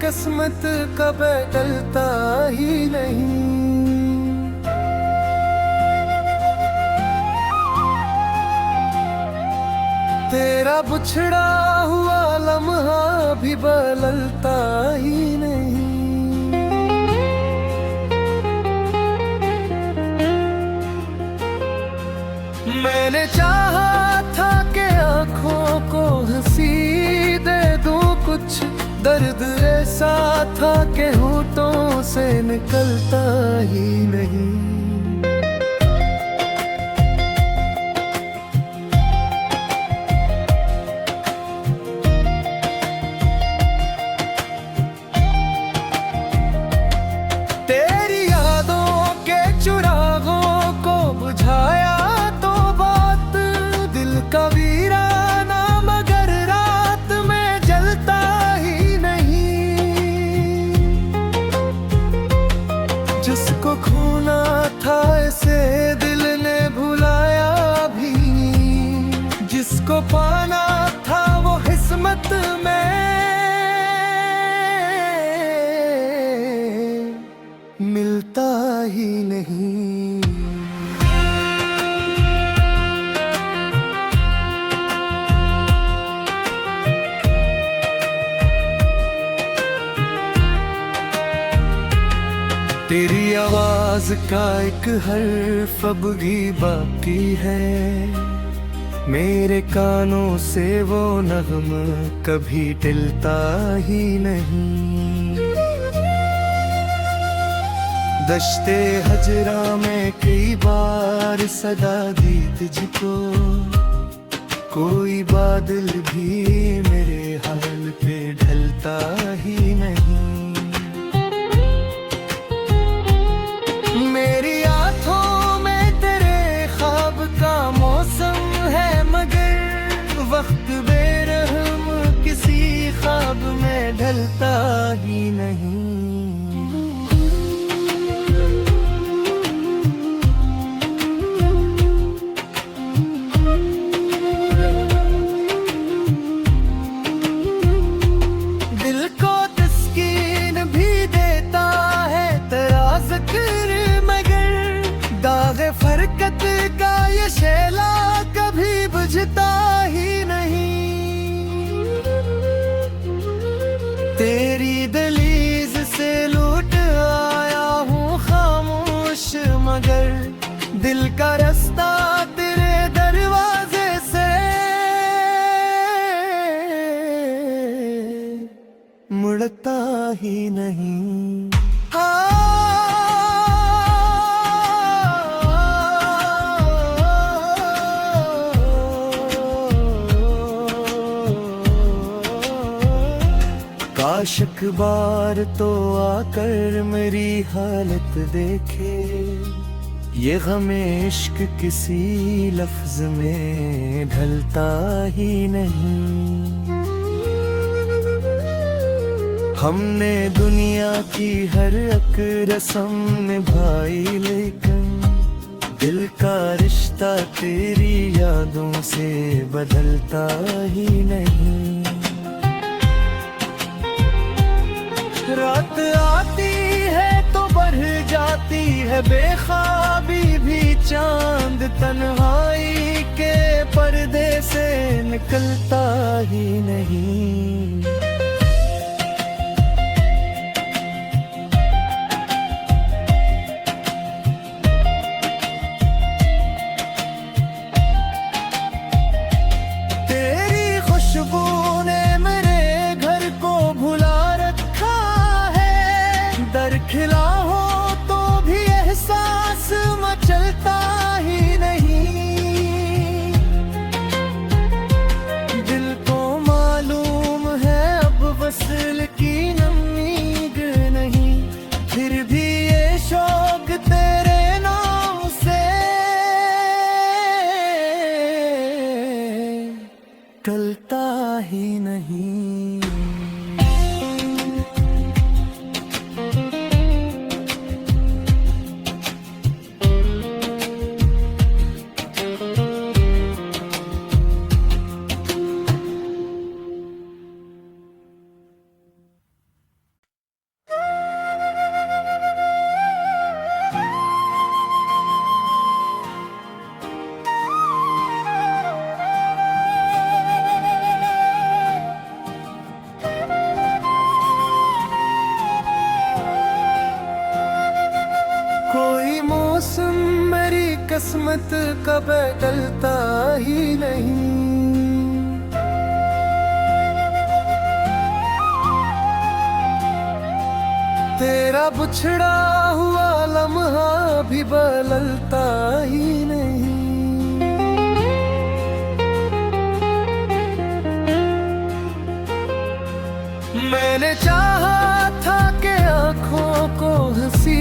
किस्मत का बदलता ही नहीं। तेरा बिछड़ा हुआ लम्हा भी बदलता ही नहीं। मैंने चाहा था कि आँखों को हंसी दे दूं, कुछ दर्द ऐसा था कि होठों से निकलता ही नहीं। तेरी यादों के चुरागों को बुझाया तो बात दिल का वीराना, मगर रात में जलता ही नहीं। जिसको खोना था ऐसे दिल ने भुलाया भी, जिसको पाना था वो किस्मत में मिलता ही नहीं। तेरी आवाज का एक हर्फ अब भी बाकी है, मेरे कानों से वो नग़्मा कभी टलता ही नहीं। दश्ते हजरा में कई बार सदा दी तुझको, कोई बादल भी मेरे हाल पे ढलता ही नहीं। मेरी आँखों में तेरे ख्वाब का मौसम है, मगर वक्त बेरहम किसी ख्वाब में ढलता ही नहीं। फरकत का ये शैला कभी बुझता ही नहीं। तेरी दहलीज से लौट आया हूँ खामोश, मगर दिल का रास्ता तेरे दरवाजे से मुड़ता ही नहीं। काश अखबार तो आकर मेरी हालत देखे, ये गम इश्क किसी लफ्ज में ढलता ही नहीं। हमने दुनिया की हर एक रस्म निभाई, लेकिन दिल का रिश्ता तेरी यादों से बदलता ही नहीं। रात आती है तो बढ़ जाती है बेख्वाबी भी, चांद तन्हाई के पर्दे से निकलता ही नहीं। तेरी खुशबू ने मेरे घर को भुला रखा है, दर खिला हो तो भी एहसास मचलता ही नहीं। दिल को मालूम है अब वस्ल की उम्मीद नहीं, फिर भी ये शौक तेरे नाम से टलता ही नहीं। किस्मत कभी टलता ही नहीं। तेरा बिछड़ा हुआ लम्हा भी बदलता ही नहीं। मैंने चाहा था कि आंखों को हंसी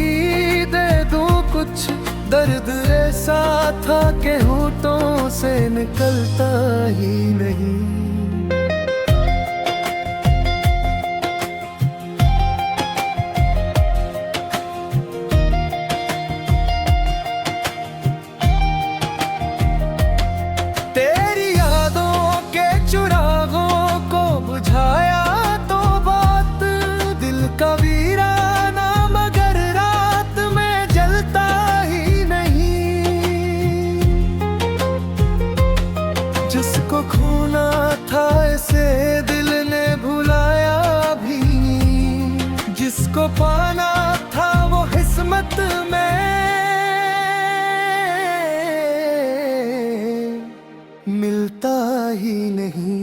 दे दूं, कुछ दर्द ऐसा था कि होठों से निकलता ही नहीं। तेरी यादों के चिरागों को बुझाया तो बात दिल का वीराना, मगर रात में जलता ही नहीं। जिसको खोना था इसे दिल ने भुलाया भी, जिसको पाना था वो किस्मत में मिलता ही नहीं।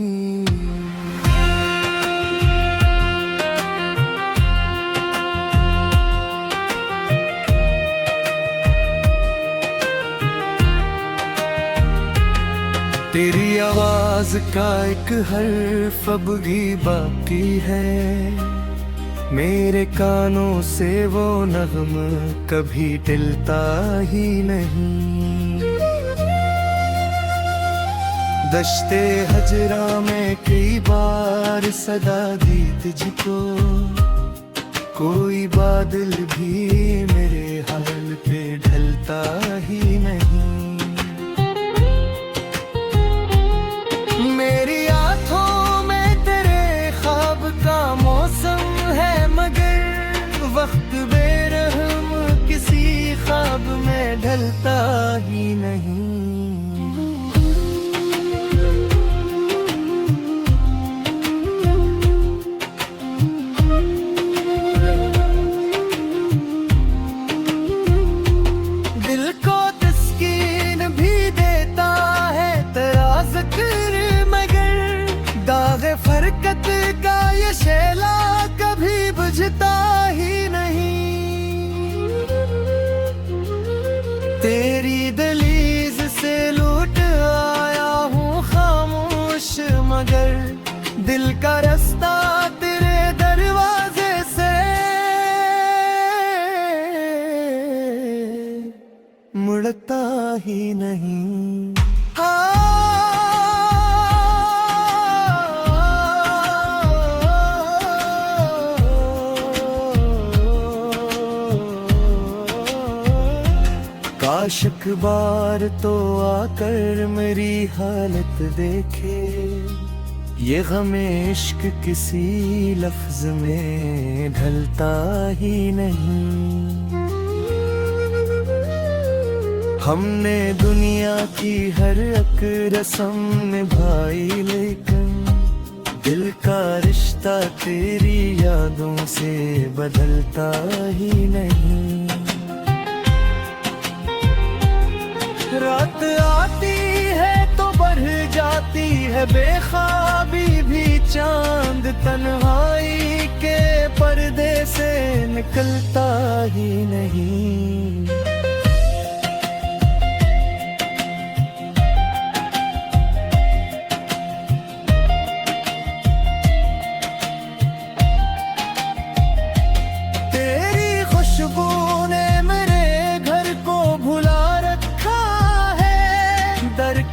तेरी आवाज का एक हर्फ अब भी बाकी है, मेरे कानों से वो नग़्म कभी टलता ही नहीं। दश्ते हजरा में कई बार सदा दी तुझको, कोई बादल भी मेरे हाल पे ढलता ही नहीं। मेरी आंखों में तेरे ख्वाब का मौसम है, मगर वक्त बेरहम किसी ख्वाब में ढलता ही नहीं। दिल को तस्कीन भी देता है तेरा ज़िक्र, मगर दाग़े फरकत का ये शेला कभी बुझता ही नहीं। तेरी दहलीज़ से लौट आया हूँ खामोश, मगर दिल का रास्ता तेरे दरवाजे से मुड़ता ही नहीं। काश एक बार तो आकर मेरी हालत देखे, ये ग़म इश्क किसी लफ्ज़ में ढलता ही नहीं। हमने दुनिया की हर एक रस्म निभाई, लेकिन दिल का रिश्ता तेरी यादों से बदलता ही नहीं। रात आती है तो बढ़ जाती है बेख्वाबी भी, चांद तन्हाई के पर्दे से निकलता ही नहीं।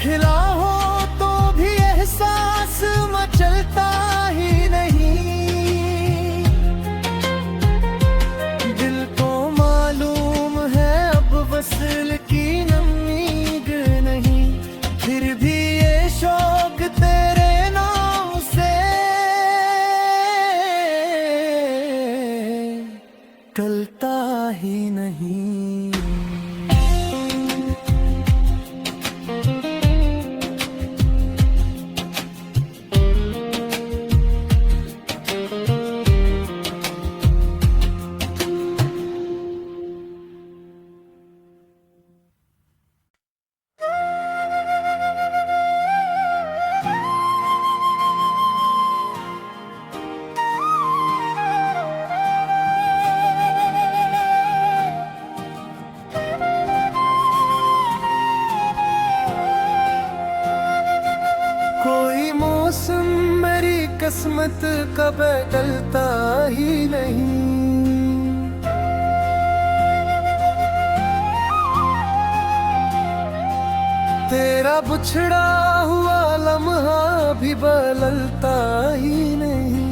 खिला हो तो भी एहसास मचलता ही नहीं। दिल को मालूम है अब वस्ल की उम्मीद नहीं, फिर भी ये शौक तेरे नाम से टलता ही नहीं। किस्मत का बदलता ही नहीं। तेरा बिछड़ा हुआ लम्हा भी बदलता ही नहीं।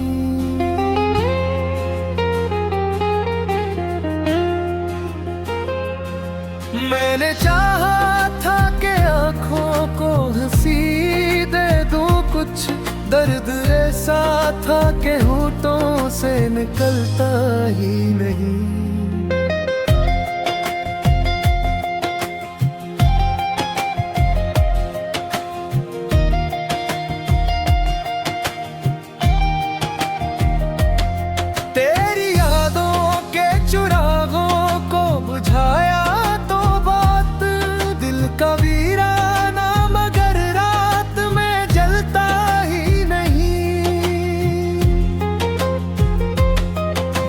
मैंने चाहा था कि आँखों को हंसी दे दूं, कुछ दर्द ऐसा था कि होठों से निकलता ही नहीं। तेरी यादों के चिरागों को बुझाया तो बात दिल का वीराना, मगर रात में जलता ही नहीं।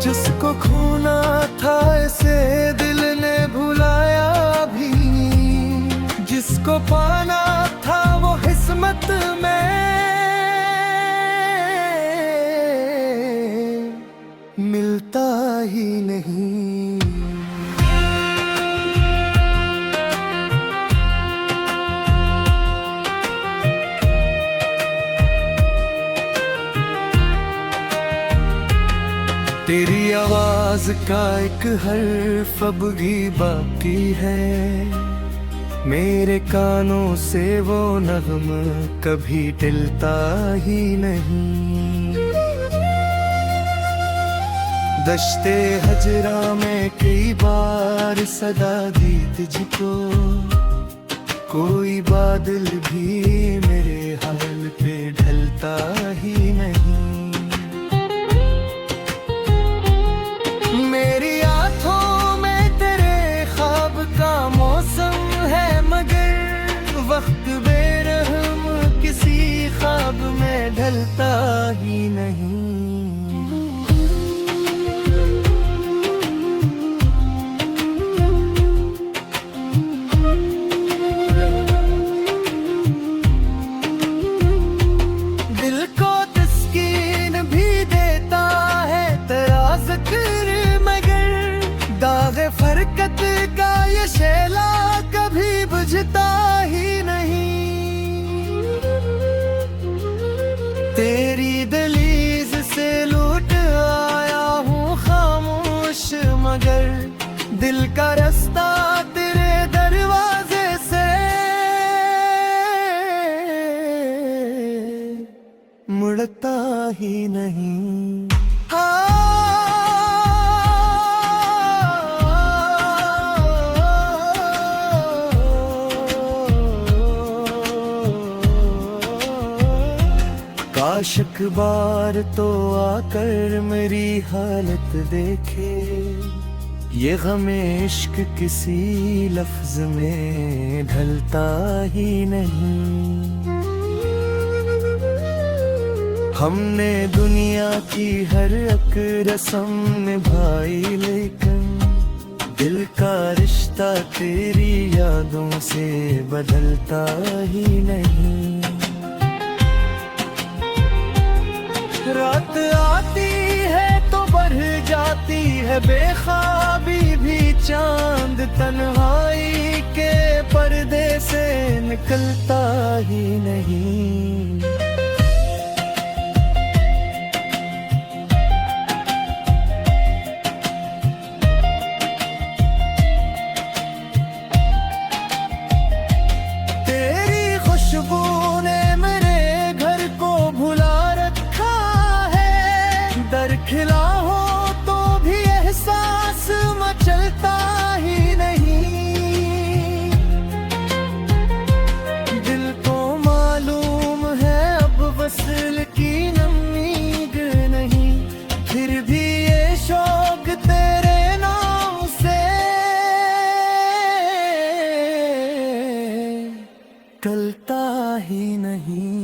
जिसको खोना था इसे दिल ने भुलाया भी, जिसको पाना था वो किस्मत में मिलता ही नहीं। तेरी आवाज का एक हर्फ अब भी बाकी है, मेरे कानों से वो नग़्मा कभी टलता ही नहीं। दश्ते हजरा में कई बार सदा दी तुझको, कोई बादल भी मेरे हाल पे ढलता ही नहीं। मेरी आँखों में तेरे ख्वाब का मौसम है, मगर वक्त बेरहम किसी ख्वाब में ढलता ही नहीं। फरकत का ये शैला कभी बुझता ही नहीं। तेरी दहलीज से लौट आया हूँ खामोश, मगर दिल का रास्ता तेरे दरवाजे से मुड़ता ही नहीं। काश एक बार तो आकर मेरी हालत देखे, ये गमे इश्क किसी लफ्ज में ढलता ही नहीं। हमने दुनिया की हर एक रस्म निभाई, लेकिन दिल का रिश्ता तेरी यादों से बदलता ही नहीं। रात आती है तो बढ़ जाती है बेख्वाबी भी, चांद तन्हाई के पर्दे से निकलता ही नहीं। तेरी खुशबू ने मेरे घर को भुला रखा है, दर खिला हो तो भी एहसास मचलता ही नहीं। दिल को मालूम है अब वस्ल की उम्मीद नहीं, फिर भी ये शौक तेरे नाम से टलता ही नहीं।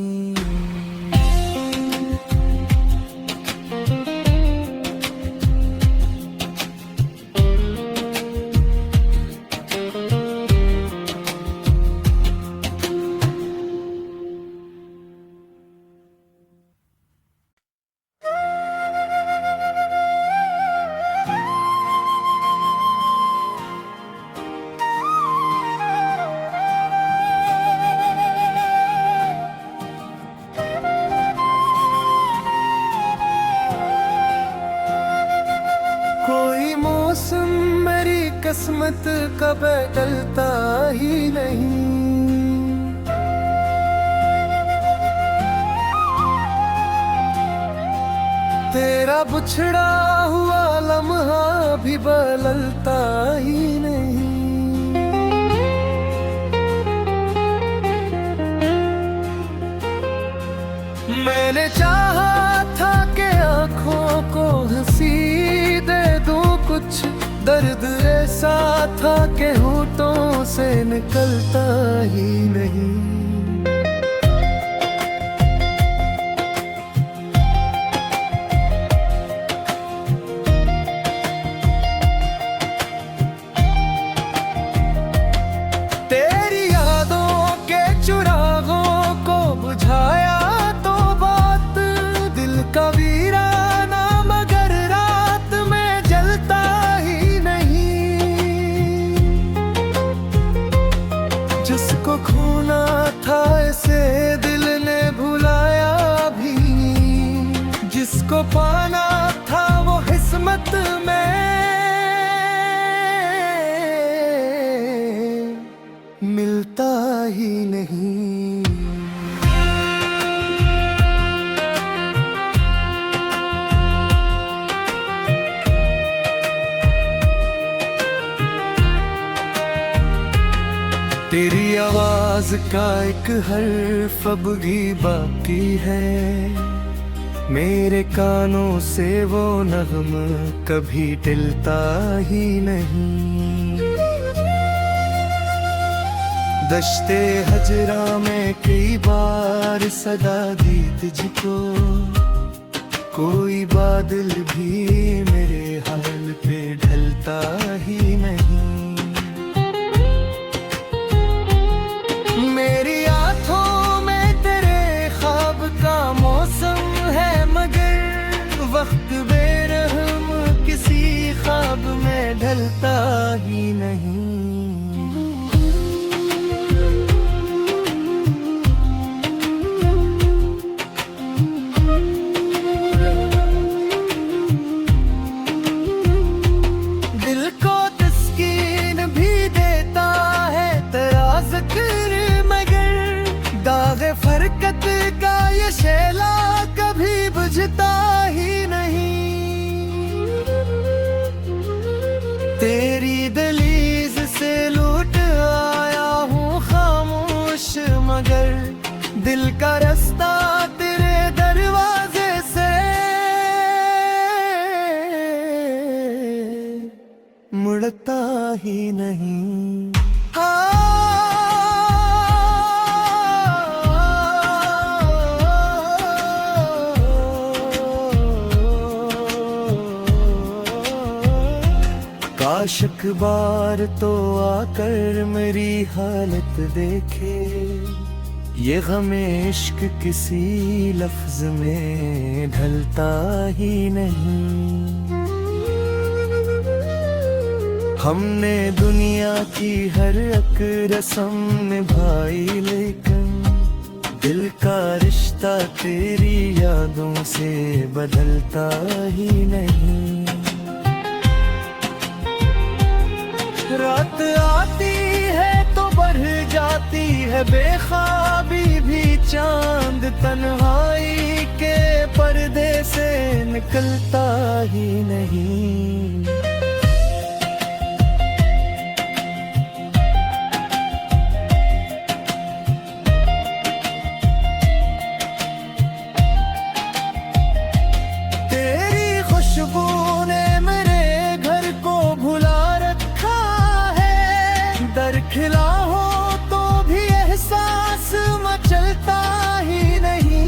किस्मत कभी टलता ही नहीं। तेरा बिछड़ा हुआ लम्हा भी बदलता ही नहीं। मैंने चाहा था कि आँखों को हंसी दे दूं, कुछ दर्द ऐसा था कि होठों से निकलता ही नहीं। तेरी यादों के चुरागों को बुझाया तो बात दिल का वीराना, मगर रात में जलता ही नहीं। जिसको खोना था इसे दिल ने भुलाया भी, जिसको पाना था वो किस्मत में मिलता ही नहीं। तेरी आवाज का एक हर्फ अब भी बाकी है, मेरे कानों से वो नग़्मा कभी टलता ही नहीं। दश्ते हजरा में कई बार सदा दी तुझको, कोई बादल भी मेरे हाल पे ढलता ही नहीं। मेरी आँखों में तेरे ख्वाब का मौसम है, मगर वक्त बेरहम किसी ख्वाब में ढलता ही नहीं। फरकत का ये शैला कभी बुझता ही नहीं। तेरी दहलीज से लौट आया हूँ खामोश, मगर दिल का रास्ता तेरे दरवाजे से मुड़ता ही नहीं। काश अखबार तो आकर मेरी हालत देखे, ये गमे इश्क किसी लफ्ज में ढलता ही नहीं। हमने दुनिया की हर एक रस्म निभाई, लेकिन दिल का रिश्ता तेरी यादों से बदलता ही नहीं। रात आती है तो बढ़ जाती है बेख्वाबी भी, चांद तन्हाई के पर्दे से निकलता ही नहीं। तेरी खुशबू ने मेरे घर को भुला रखा है, दर खिला हो तो भी एहसास मचलता ही नहीं।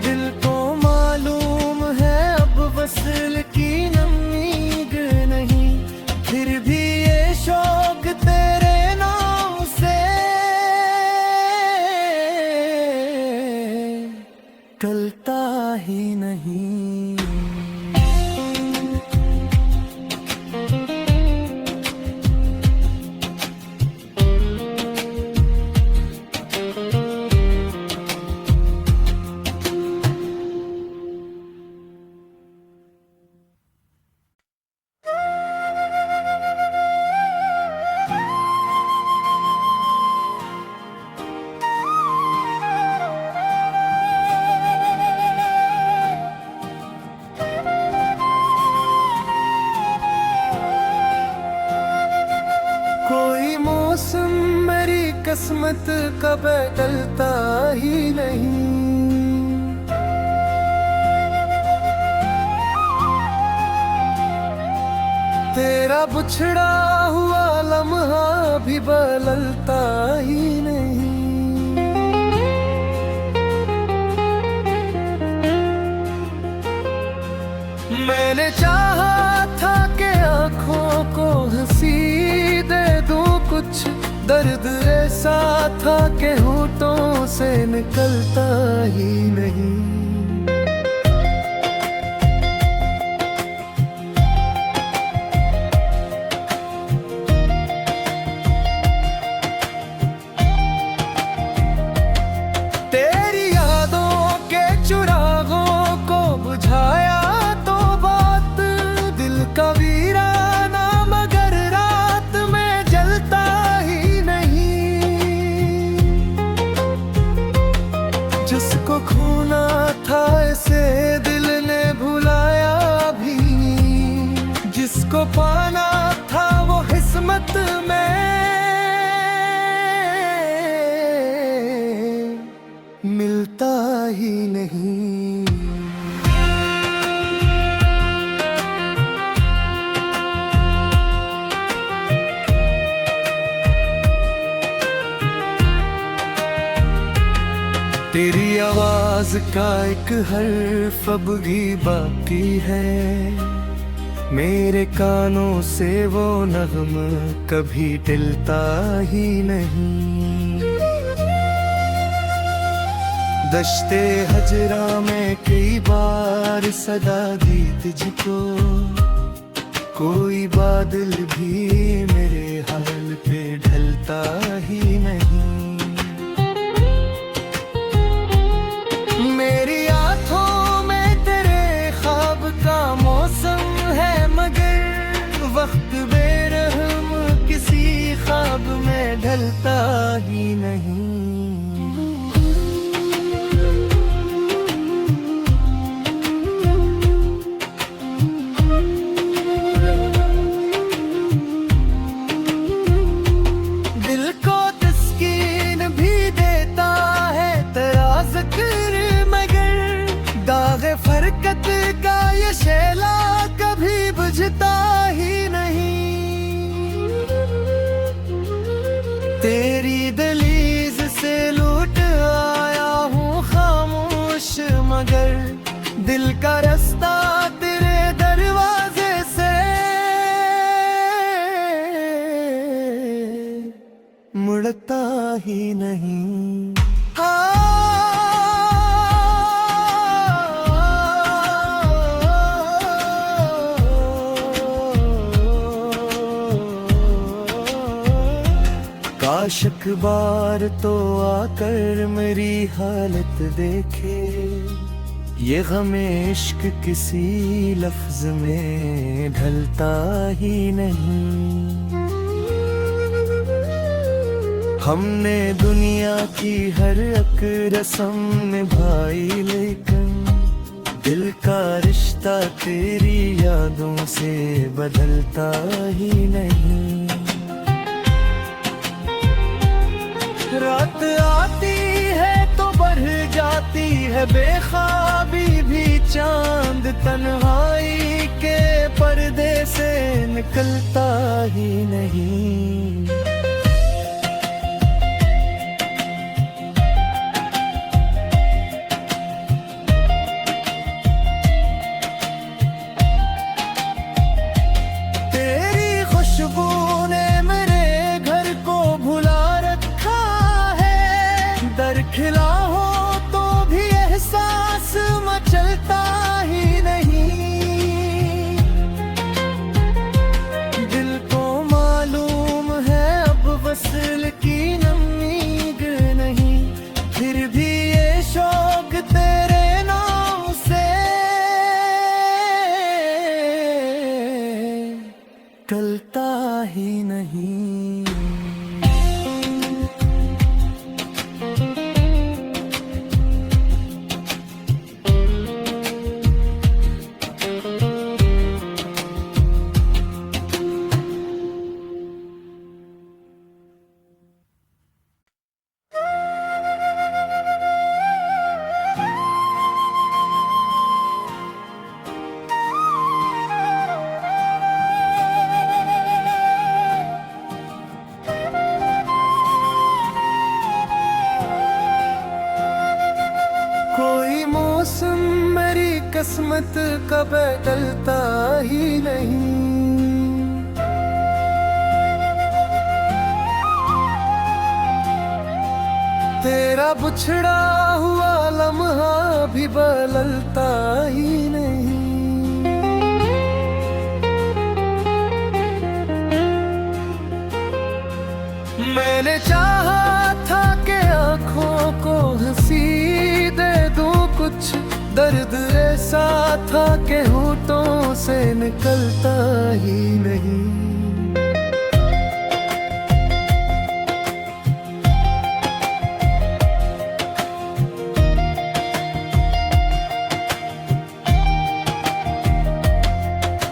दिल को मालूम है अब वस्ल की उम्मीद नहीं, फिर भी ये शौक तेरे नाम से टलता ही नहीं। किस्मत कभी टलता ही नहीं। तेरा बिछड़ा हुआ लम्हा भी बदलता ही नहीं। मैंने चाहा था कि आँखों को हंसी दे दूं, कुछ दर्द ऐसा था कि होठों से निकलता ही नहीं। तेरी यादों के चिरागों को बुझाया तो बात दिल का वीराना, मगर रात में जलता ही नहीं। जिसको खोना था इसे दिल ने भुलाया भी, जिसको पाना था वो किस्मत में मिलता ही नहीं। तेरी आवाज का एक हर्फ अब भी बाकी है, मेरे कानों से वो नग़्मा कभी टलता ही नहीं। दश्ते हजरा में कई बार सदा दी तुझको, कोई बादल भी मेरे हाल पे ढलता ही नहीं। मेरी आँखों में तेरे ख्वाब का मौसम है, मगर वक्त बेरहम किसी ख्वाब में ढलता ही नहीं। फरकत का ये शैला कभी बुझता ही नहीं। तेरी दहलीज से लौट आया हूँ खामोश, मगर दिल का रास्ता तेरे दरवाजे से मुड़ता ही नहीं। काश अखबार तो आकर मेरी हालत देखे, ये गमे इश्क किसी लफ्ज में ढलता ही नहीं। हमने दुनिया की हर एक रस्म निभाई, लेकिन दिल का रिश्ता तेरी यादों से बदलता ही नहीं। रात आती है तो बढ़ जाती है बेख्वाबी भी, चांद तन्हाई के पर्दे से निकलता ही नहीं। तेरी खुशबू ने मेरे घर को भुला रखा है, दर खिला हो तो भी एहसास मचलता ही नहीं। दिल को मालूम है अब वस्ल की उम्मीद नहीं, फिर भी ये शौक तेरे नाम से टलता ही नहीं। किस्मत का बदलता ही नहीं। तेरा बिछड़ा हुआ लम्हा भी बदलता ही नहीं। मैंने चाहा था कि आँखों को हंसी दे दूं, कुछ दर्द ऐसा था कि होठों से निकलता ही नहीं।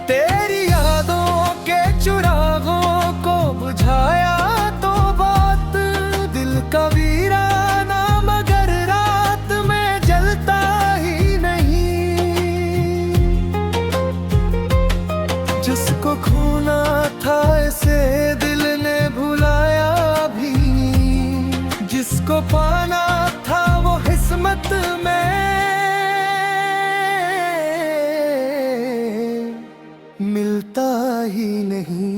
तेरी यादों के चुरागों को बुझाया तो बात दिल का वीराना, मगर रात में जलता ही नहीं। जिसको खोना था इसे दिल ने भुलाया भी, जिसको पाना था वो किस्मत में मिलता ही नहीं।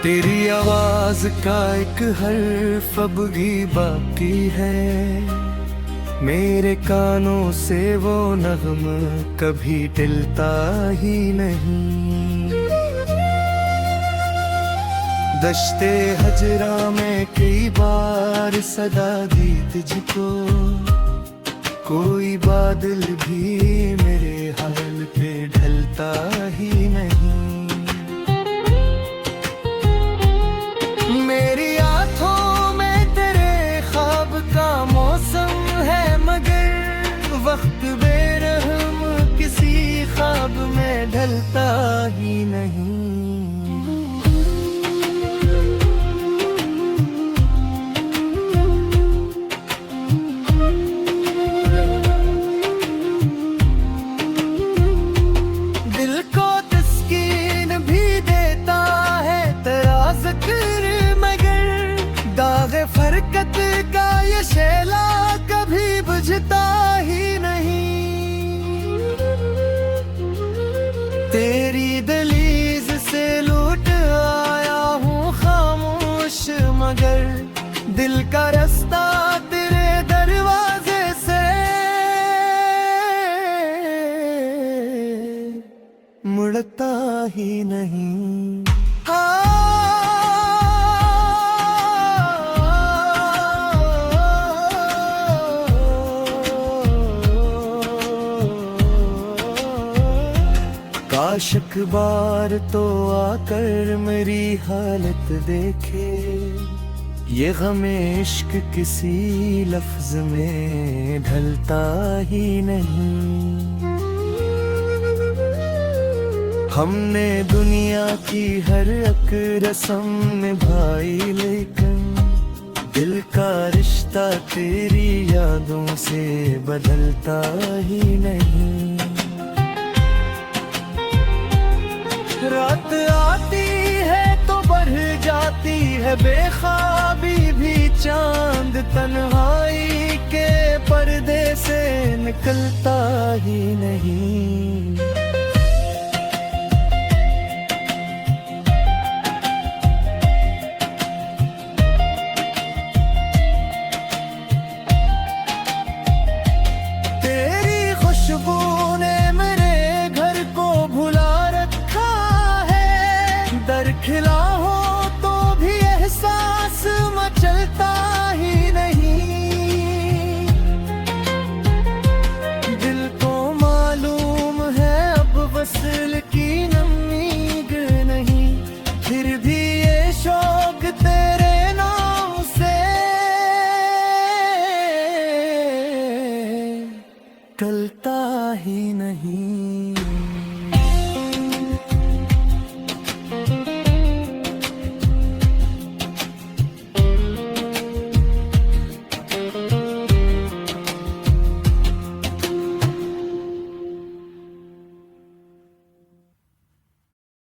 तेरी आवाज का एक हर्फ अब भी बाकी है, मेरे कानों से वो नग़्मा कभी टलता ही नहीं। दश्ते हजरा में कई बार सदा दी तुझको, कोई बादल भी मेरे हाल पे ढलता ही नहीं। मेरी आँखों में तेरे ख्वाब का मौसम है, मगर वक्त बेरहम किसी ख्वाब में ढलता ही नहीं। फरकत का ये शैला कभी बुझता ही नहीं। तेरी दहलीज से लौट आया हूँ खामोश, मगर दिल का रास्ता तेरे दरवाजे से मुड़ता ही नहीं। काश अखबार तो आकर मेरी हालत देखे, ये गमे इश्क किसी लफ्ज में ढलता ही नहीं। हमने दुनिया की हर एक रस्म निभाई, लेकिन दिल का रिश्ता तेरी यादों से बदलता ही नहीं। रात आती है तो बढ़ जाती है बेख्वाबी भी, चांद तन्हाई के पर्दे से निकलता ही नहीं। तेरी खुशबू ने मेरे घर को भुला रखा है, दर खिला हो तो भी एहसास मचलता ही नहीं। दिल को मालूम है अब वस्ल की उम्मीद नहीं, फिर भी ये शौक तेरे नाम से टलता ही नहीं।